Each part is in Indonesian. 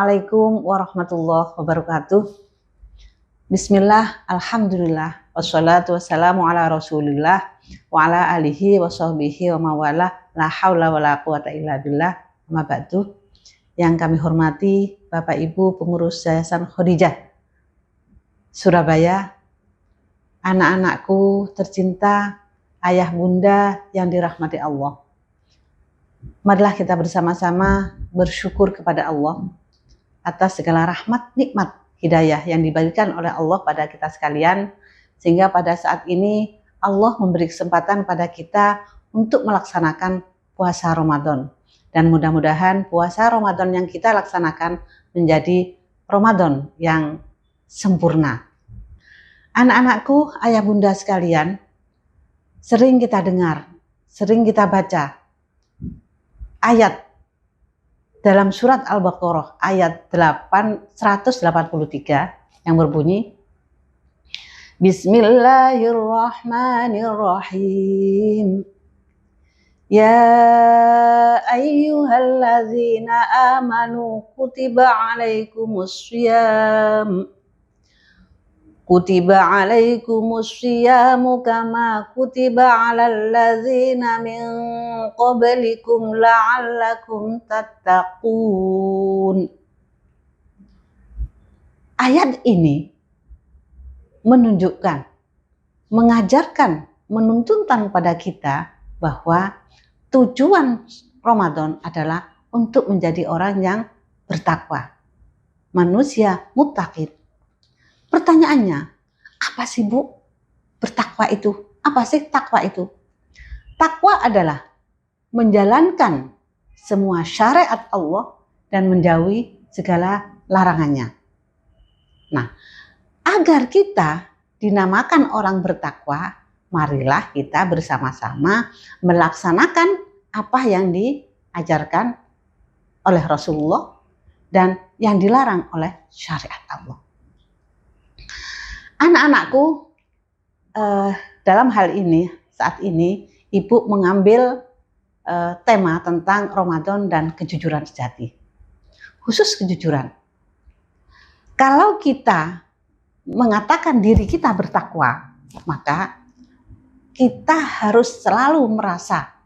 Assalamualaikum warahmatullahi wabarakatuh. Bismillah, alhamdulillah, wassalatu wassalamu ala rasulillah wa ala alihi wa sahbihi wa mawala, la hawla wa la quwata illa billah, amma ba'du. Yang kami hormati Bapak Ibu pengurus Yayasan Khadijah Surabaya, anak-anakku tercinta, ayah bunda yang dirahmati Allah. Marilah kita bersama-sama bersyukur kepada Allah atas segala rahmat, nikmat, hidayah yang diberikan oleh Allah pada kita sekalian, sehingga pada saat ini Allah memberi kesempatan pada kita untuk melaksanakan puasa Ramadan. Dan mudah-mudahan puasa Ramadan yang kita laksanakan menjadi Ramadan yang sempurna. Anak-anakku, ayah bunda sekalian, sering kita dengar, sering kita baca ayat dalam surat Al-Baqarah ayat 183 yang berbunyi, Bismillahirrahmanirrahim. Ya ayyuhalladzina amanu kutiba alaikumussyiyam kama kutiba alal ladzina min qablikum la'allakum tattaqun. Ayat ini menunjukkan, mengajarkan, menuntunkan pada kita bahwa tujuan Ramadan adalah untuk menjadi orang yang bertakwa, manusia muttaqin. Pertanyaannya, apa sih Bu bertakwa itu? Apa sih takwa itu? Takwa adalah menjalankan semua syariat Allah dan menjauhi segala larangannya. Nah, agar kita dinamakan orang bertakwa, marilah kita bersama-sama melaksanakan apa yang diajarkan oleh Rasulullah dan yang dilarang oleh syariat Allah. Anak-anakku, dalam hal ini, saat ini, Ibu mengambil tema tentang Ramadan dan kejujuran sejati. Khusus kejujuran. Kalau kita mengatakan diri kita bertakwa, maka kita harus selalu merasa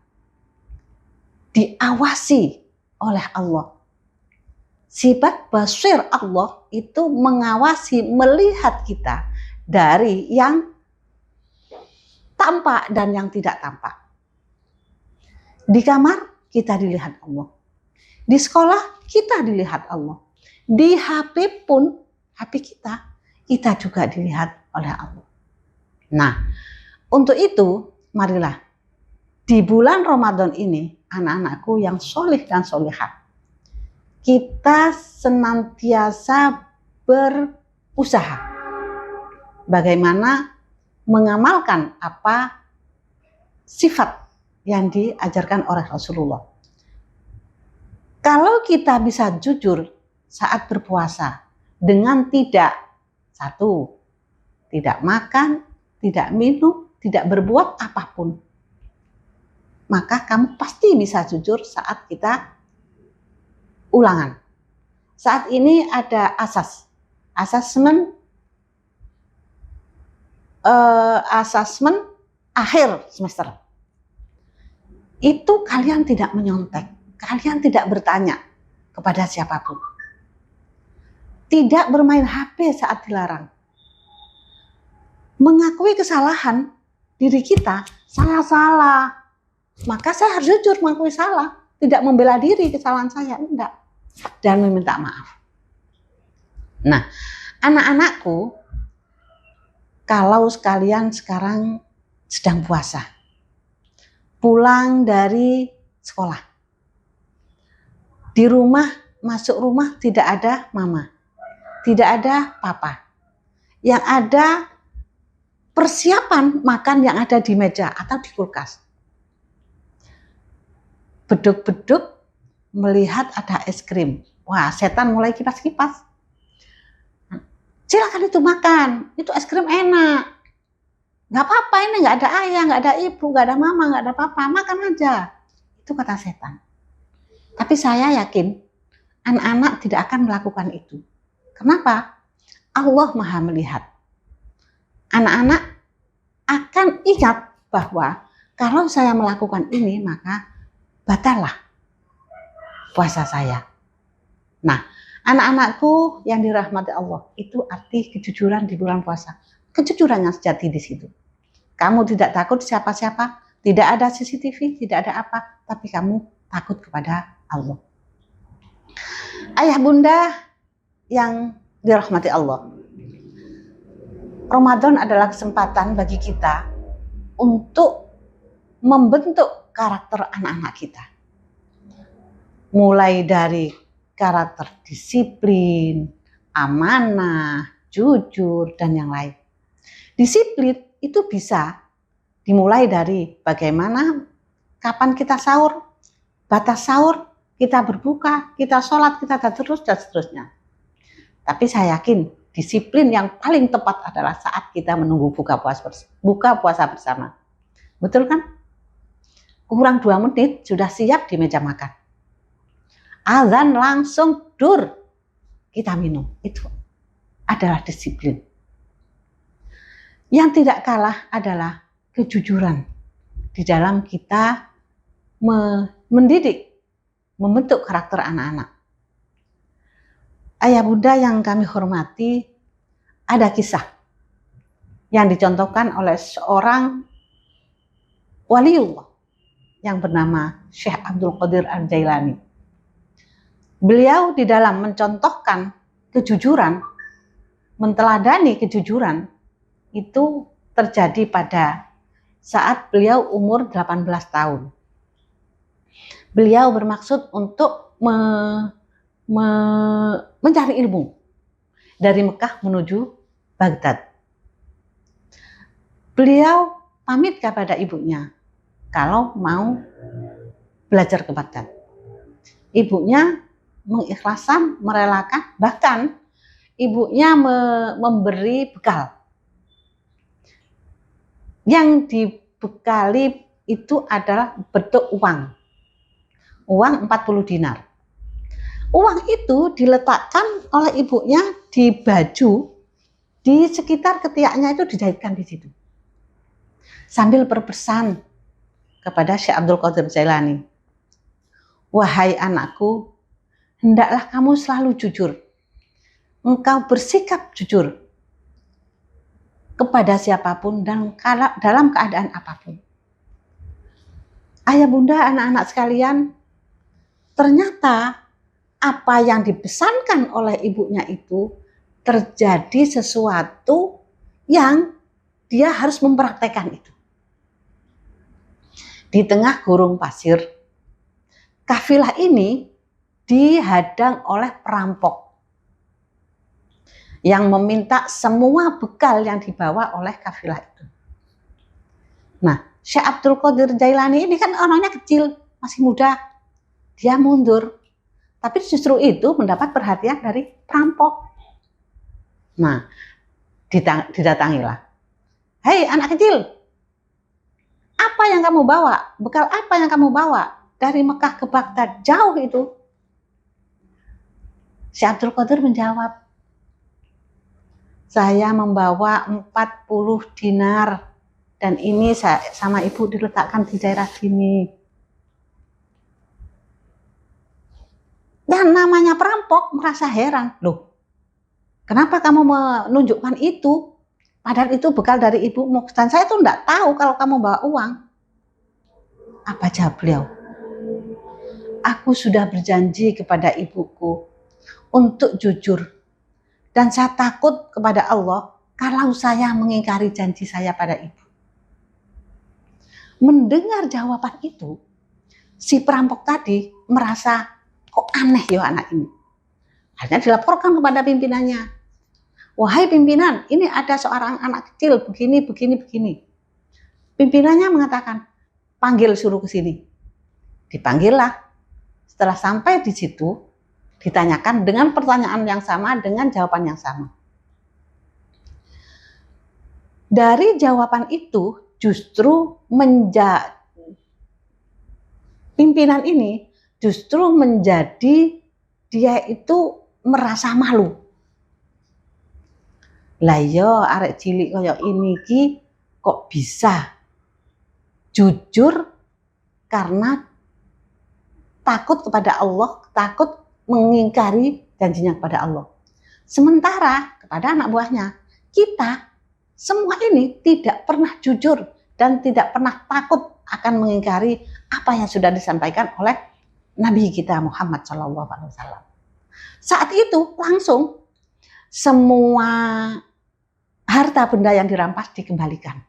diawasi oleh Allah. Sifat basir Allah itu mengawasi, melihat kita dari yang tampak dan yang tidak tampak. Di kamar kita dilihat Allah. Di sekolah kita dilihat Allah. Di HP pun, HP kita juga dilihat oleh Allah. Nah, untuk itu marilah di bulan Ramadan ini, anak-anakku yang solih dan solihah, kita senantiasa berusaha bagaimana mengamalkan apa sifat yang diajarkan oleh Rasulullah. Kalau kita bisa jujur saat berpuasa dengan tidak makan, tidak minum, tidak berbuat apapun, maka kamu pasti bisa jujur saat kita ulangan. Saat ini ada asesmen akhir semester. Itu kalian tidak menyontek, kalian tidak bertanya kepada siapapun, tidak bermain HP saat dilarang, mengakui kesalahan diri kita, saya salah, maka saya harus jujur mengakui salah, tidak membela diri kesalahan saya, enggak, dan meminta maaf. Nah, anak-anakku, kalau sekalian sekarang sedang puasa, pulang dari sekolah, di rumah, masuk rumah tidak ada mama, tidak ada papa, yang ada persiapan makan yang ada di meja atau di kulkas. Beduk-beduk melihat ada es krim, wah setan mulai kipas-kipas. Silakan itu makan, itu es krim enak. Gak apa-apa, ini gak ada ayah, gak ada ibu, gak ada mama, gak ada papa, makan aja. Itu kata setan. Tapi saya yakin anak-anak tidak akan melakukan itu. Kenapa? Allah Maha melihat. Anak-anak akan ingat bahwa kalau saya melakukan ini maka batallah puasa saya. Nah, anak-anakku yang dirahmati Allah, itu arti kejujuran di bulan puasa. Kejujuran yang sejati di situ. Kamu tidak takut siapa-siapa, tidak ada CCTV, tidak ada apa, tapi kamu takut kepada Allah. Ayah bunda yang dirahmati Allah, Ramadan adalah kesempatan bagi kita untuk membentuk karakter anak-anak kita. Mulai dari karakter disiplin, amanah, jujur, dan yang lain. Disiplin itu bisa dimulai dari bagaimana, kapan kita sahur, batas sahur, kita berbuka, kita sholat, kita terus dan seterusnya. Tapi saya yakin disiplin yang paling tepat adalah saat kita menunggu buka puasa bersama. Betul kan? Kurang 2 menit sudah siap di meja makan. Azan langsung dur, kita minum. Itu adalah disiplin. Yang tidak kalah adalah kejujuran di dalam kita mendidik, membentuk karakter anak-anak. Ayah bunda yang kami hormati, ada kisah yang dicontohkan oleh seorang waliullah yang bernama Syekh Abdul Qadir Al-Jailani. Beliau di dalam mencontohkan kejujuran, menteladani kejujuran, itu terjadi pada saat beliau umur 18 tahun. Beliau bermaksud untuk mencari ilmu dari Mekah menuju Baghdad. Beliau pamit kepada ibunya kalau mau belajar ke Baghdad. Ibunya mengikhlaskan, merelakan, bahkan ibunya memberi bekal. Yang dibekali itu adalah bentuk uang 40 dinar. Uang itu diletakkan oleh ibunya di baju, di sekitar ketiaknya itu dijahitkan di situ. Sambil berpesan kepada Syekh Abdul Qadir Jailani, wahai anakku, hendaklah kamu selalu jujur. Engkau bersikap jujur kepada siapapun dan dalam keadaan apapun. Ayah bunda, anak-anak sekalian, ternyata apa yang dipesankan oleh ibunya itu terjadi sesuatu yang dia harus mempraktekkan itu. Di tengah gurun pasir, kafilah ini dihadang oleh perampok yang meminta semua bekal yang dibawa oleh kafilah itu. Nah, Syekh Abdul Qadir Jailani ini kan orangnya kecil, masih muda. Dia mundur. Tapi justru itu mendapat perhatian dari perampok. Nah, didatangilah. Hei anak kecil, apa yang kamu bawa? Bekal apa yang kamu bawa? Dari Mekah ke Baghdad, jauh itu. Syekh Abdul Qadir menjawab, saya membawa 40 dinar dan ini sama ibu diletakkan di daerah sini. Dan namanya perampok merasa heran, loh, kenapa kamu menunjukkan itu? Padahal itu bekal dari ibumu. Dan saya tuh enggak tahu kalau kamu bawa uang. Apa jawab beliau? Aku sudah berjanji kepada ibuku untuk jujur. Dan saya takut kepada Allah kalau saya mengingkari janji saya pada ibu. Mendengar jawaban itu, si perampok tadi merasa, kok aneh ya anak ini. Akhirnya dilaporkan kepada pimpinannya. Wahai pimpinan, ini ada seorang anak kecil begini. Pimpinannya mengatakan, panggil suruh ke sini. Dipanggillah. Setelah sampai di situ, ditanyakan dengan pertanyaan yang sama, dengan jawaban yang sama. Dari jawaban itu justru pimpinan ini justru menjadi dia itu merasa malu. Lah yo arek cilik kaya ini ki kok bisa jujur karena takut kepada Allah, takut mengingkari janjinya kepada Allah. Sementara kepada anak buahnya, kita semua ini tidak pernah jujur dan tidak pernah takut akan mengingkari apa yang sudah disampaikan oleh Nabi kita Muhammad SAW. Saat itu langsung semua harta benda yang dirampas dikembalikan.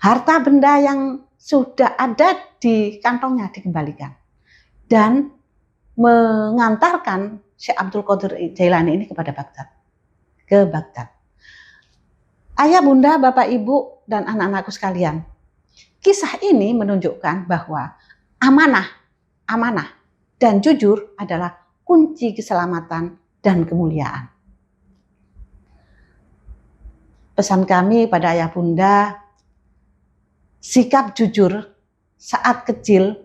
Harta benda yang sudah ada di kantongnya dikembalikan. Dan mengantarkan Syekh Abdul Qadir Jailani ini kepada Baghdad. Ke Baghdad. Ayah, bunda, bapak, ibu, dan anak-anakku sekalian. Kisah ini menunjukkan bahwa amanah, dan jujur adalah kunci keselamatan dan kemuliaan. Pesan kami pada ayah bunda, sikap jujur saat kecil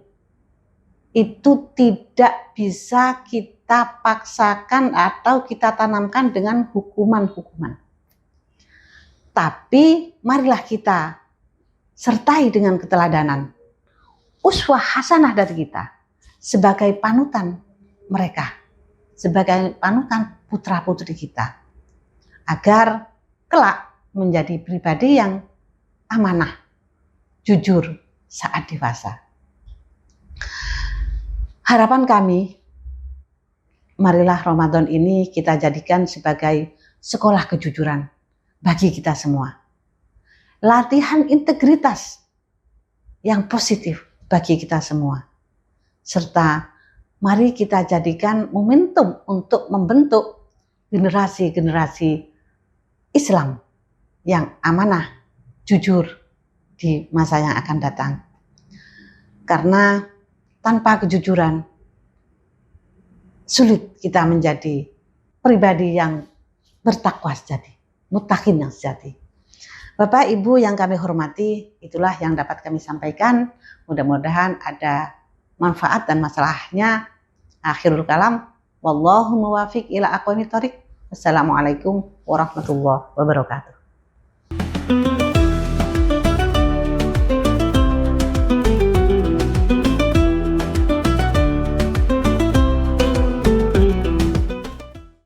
itu tidak bisa kita paksakan atau kita tanamkan dengan hukuman-hukuman. Tapi marilah kita sertai dengan keteladanan, uswah hasanah dari kita sebagai panutan mereka, sebagai panutan putra-putri kita, agar kelak menjadi pribadi yang amanah, jujur saat dewasa. Harapan kami, marilah Ramadan ini kita jadikan sebagai sekolah kejujuran bagi kita semua. Latihan integritas yang positif bagi kita semua. Serta mari kita jadikan momentum untuk membentuk generasi-generasi Islam yang amanah, jujur di masa yang akan datang. Karena tanpa kejujuran sulit kita menjadi pribadi yang bertakwa sejati, muttaqin yang sejati. Bapak Ibu yang kami hormati, itulah yang dapat kami sampaikan. Mudah-mudahan ada manfaat dan masalahnya. Akhirul kalam, wallahu muwafiq ila aqwamit thoriq. Wassalamualaikum warahmatullahi wabarakatuh.